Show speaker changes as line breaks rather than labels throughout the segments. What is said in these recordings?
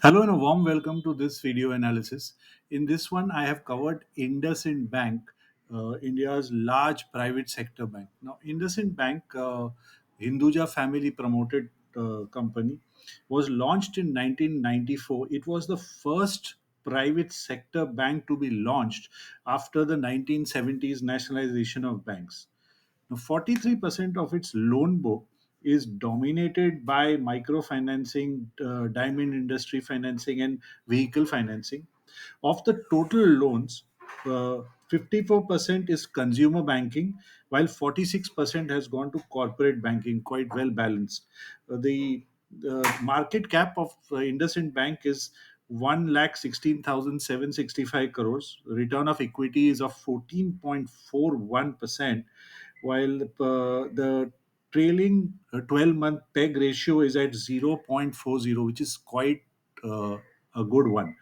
Hello and a warm welcome to this video analysis. In this one, I have covered Indusind Bank, India's large private sector bank. Now, Indusind Bank, Hinduja family promoted company, was launched in 1994. It was the first private sector bank to be launched after the 1970s nationalization of banks. Now, 43% of its loan book is dominated by microfinancing, diamond industry financing, and vehicle financing. Of the total loans, 54% is consumer banking, while 46% has gone to corporate banking, quite well balanced. The market cap of IndusInd Bank is 1,16,765 crores. Return of equity is of 14.41%, while the trailing 12-month peg ratio is at 0.40, which is quite uh, a good one,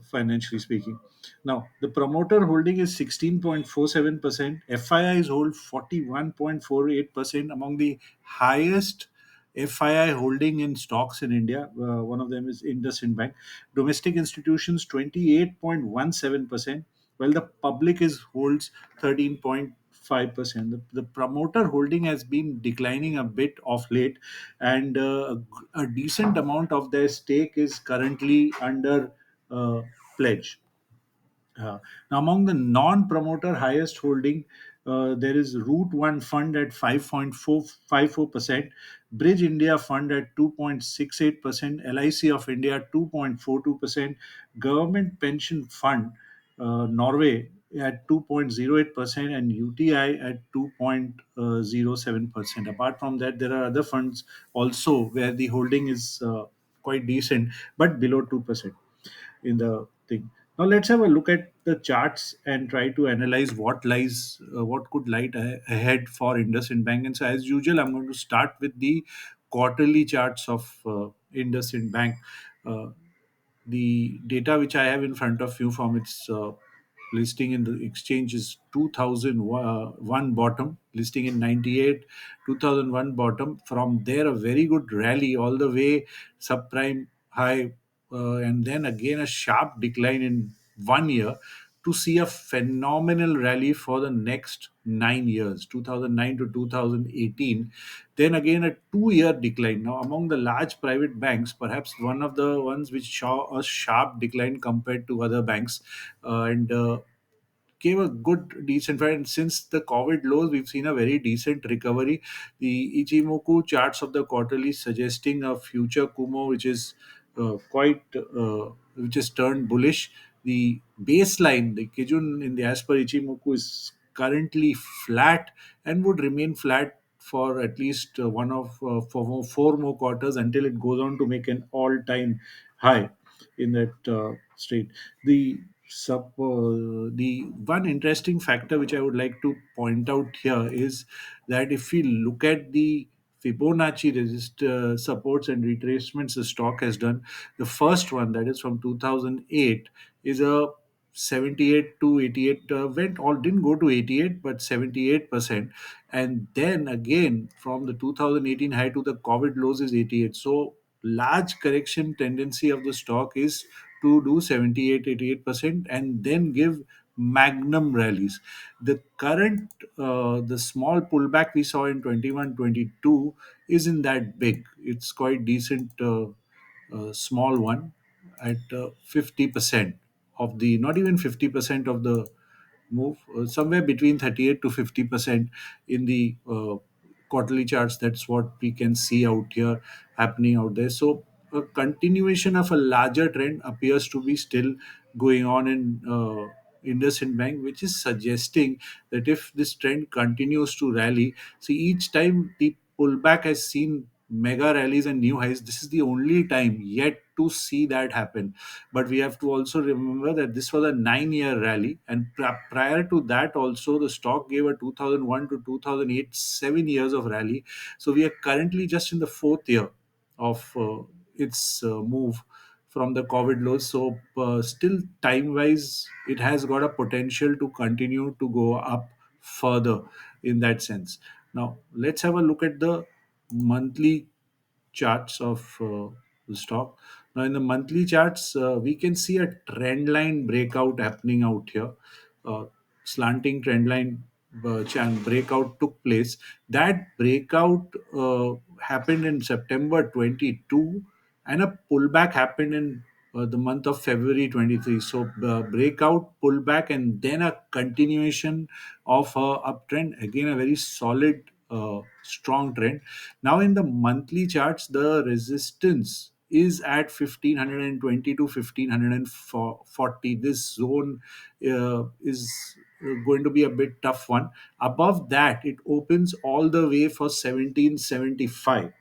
financially speaking. Now, the promoter holding is 16.47%, FIIs hold 41.48%, among the highest FII holding in stocks in India. One of them is IndusInd Bank. Domestic institutions 28.17%, while the public is holds 13.5%. The promoter holding has been declining a bit of late, and a decent amount of their stake is currently under uh, pledge. Now, among the non-promoter highest holding, there is Root One Fund at 5.454%, Bridge India Fund at 2.68%, LIC of India 2.42%, Government Pension Fund Norway at 2.08%, and UTI at 2.07%. Apart from that, there are other funds also where the holding is quite decent, but below 2% in the thing. Now let's have a look at the charts and try to analyze what could ahead for IndusInd Bank. And so, as usual, I'm going to start with the quarterly charts of IndusInd Bank. Uh, the data which I have in front of you from its listing in the exchange is 2001 bottom, listing in 98, 2001 bottom. From there, a very good rally all the way subprime high, and then again a sharp decline in 1 year to see a phenomenal rally for the next 9 years, 2009 to 2018. Then again a 2 year decline. Now, among the large private banks, perhaps one of the ones which saw a sharp decline compared to other banks, and gave a good decent fight. And since the COVID lows, we've seen a very decent recovery. The Ichimoku charts of the quarterly suggesting a future Kumo, which is quite which is turned bullish. The baseline, the Kijun in the as per Ichimoku, is currently flat and would remain flat for at least for four more quarters until it goes on to make an all-time high in that state. The one interesting factor which I would like to point out here is that if we look at the Fibonacci supports and retracements the stock has done, the first one, that is from 2008, is a 78 to 88, went all didn't go to 88 but 78%, and then again from the 2018 high to the COVID lows is 88. So large correction tendency of the stock is to do 78, 88%, and then give magnum rallies. The current the small pullback we saw in 21, 22 isn't that big. It's quite decent, small one at 50% of the, not even 50% of the move, somewhere between 38 to 50% in the quarterly charts. That's what we can see out here happening out there. So a continuation of a larger trend appears to be still going on in IndusInd Bank, which is suggesting that if this trend continues to rally, see, each time the pullback has seen mega rallies and new highs, this is the only time yet to see that happen. But we have to also remember that this was a 9 year rally, and prior to that also the stock gave a 2001 to 2008 7 years of rally. So we are currently just in the fourth year of its move from the COVID lows. So still time wise, it has got a potential to continue to go up further in that sense. Now let's have a look at the monthly charts of the stock. Now, in the monthly charts, we can see a trend line breakout happening out here. Uh, Slanting trend line breakout took place. That breakout happened in September 22, and a pullback happened in the month of February 23. So, breakout, pullback, and then a continuation of a uptrend. Again, a very solid, strong trend. Now, in the monthly charts, the resistance is at 1520 to 1540. This zone is going to be a bit tough one. Above that, it opens all the way for 1775,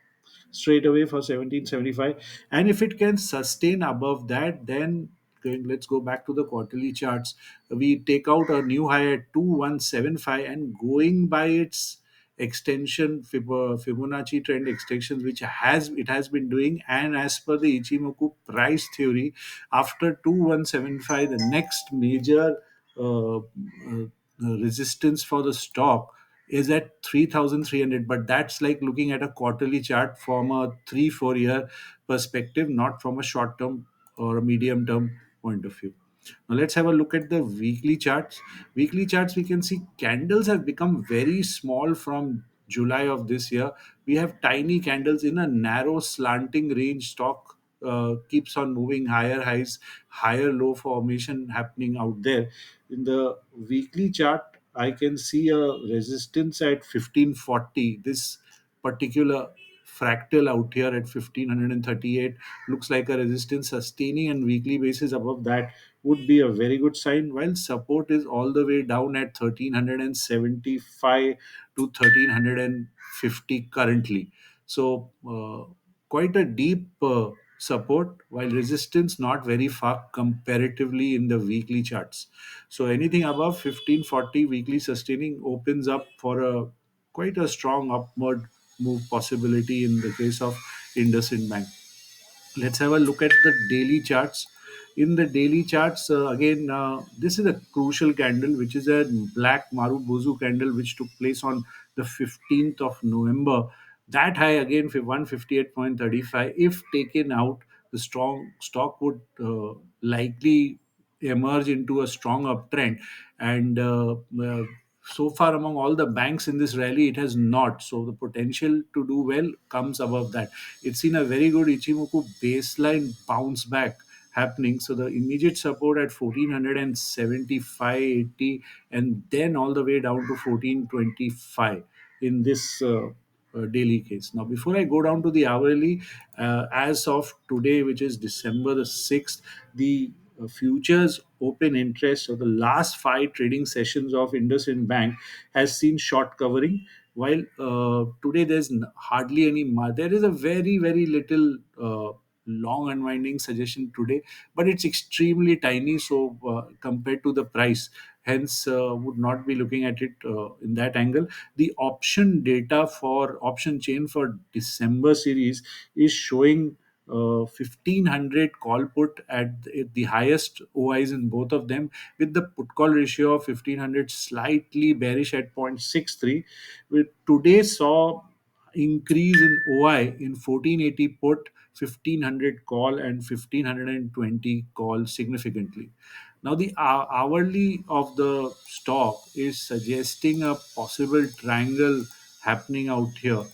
straight away for 1775. And if it can sustain above that, then let's go back to the quarterly charts. We take out a new high at 2175, and going by its extension, Fibonacci trend extensions, which has been doing, and as per the Ichimoku price theory, after 2175, the next major resistance for the stock is at 3300. But that's like looking at a quarterly chart from a 3 4 year perspective, not from a short term or a medium term point of view. Now let's have a look at the weekly charts. Weekly charts, we can see candles have become very small from July of this year. We have tiny candles in a narrow slanting range. Stock keeps on moving, higher highs, higher low formation happening out there. In the weekly chart, I can see a resistance at 1540. This particular fractal out here at 1538 looks like a resistance sustaining, and weekly basis above that would be a very good sign, while support is all the way down at 1375 to 1350 currently. So quite a deep support, while resistance not very far comparatively in the weekly charts. So anything above 1540 weekly sustaining opens up for a quite a strong upward move possibility in the case of Indusind Bank. Let's have a look at the daily charts. In the daily charts, again, this is a crucial candle, which is a black Marubozu candle, which took place on the 15th of November. That high again for 158.35. If taken out, the strong stock would likely emerge into a strong uptrend. And so far, among all the banks in this rally, it has not. So the potential to do well comes above that. It's seen a very good Ichimoku baseline bounce back happening. So the immediate support at 1475.80, and then all the way down to 1425 in this daily case. Now, before I go down to the hourly, as of today, which is December the 6th, the futures open interest of the last five trading sessions of Indusind Bank has seen short covering, while today there's hardly any there is a very very little long unwinding suggestion today, but it's extremely tiny. So compared to the price, hence would not be looking at it in that angle. The option data for option chain for December series is showing 1500 call put at the highest OIs in both of them, with the put call ratio of 1500 slightly bearish at 0.63. With today saw increase in OI in 1480 put, 1500 call, and 1520 call significantly. Now the hourly of the stock is suggesting a possible triangle happening out here,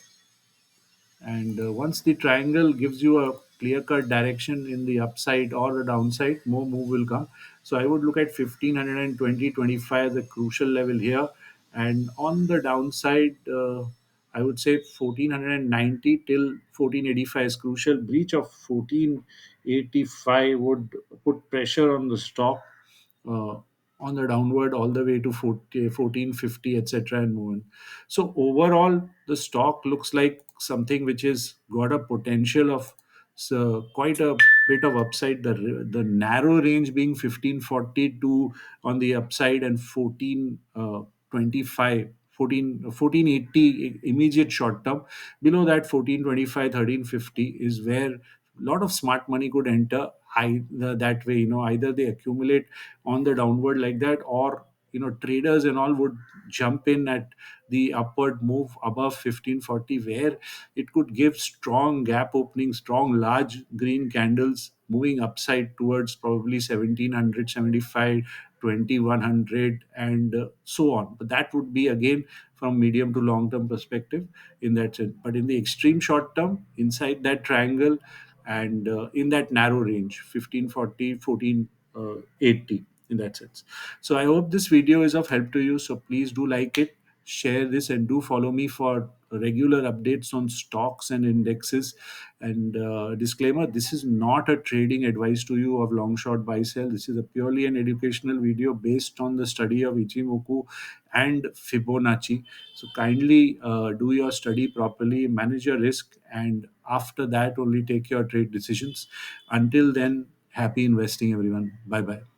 and once the triangle gives you a clear cut direction in the upside or the downside, more move will come. So I would look at 1520.25 as a crucial level here, and on the downside, I would say 1490 till 1485 is crucial. Breach of 1485 would put pressure on the stock uh, on the downward all the way to 1450, etc., and move on. So overall, the stock looks like something which is got a potential of quite a bit of upside. The narrow range being 1542 on the upside, and 1425 1480 immediate short term. Below that, 1425 1350 is where a lot of smart money could enter either that way. Either they accumulate on the downward like that, or traders and all would jump in at the upward move above 1540, where it could give strong gap opening, strong large green candles moving upside towards probably 1700, 75, 2100, and so on. But that would be again from medium to long term perspective in that sense. But in the extreme short term, inside that triangle and in that narrow range, 1540, 1480, in that sense. So I hope this video is of help to you. So please do like it, share this, and do follow me for regular updates on stocks and indexes. And disclaimer, this is not a trading advice to you of long short buy sell. This is a purely an educational video based on the study of Ichimoku and Fibonacci. So kindly do your study properly, manage your risk, and after that only take your trade decisions. Until then, happy investing everyone. Bye bye.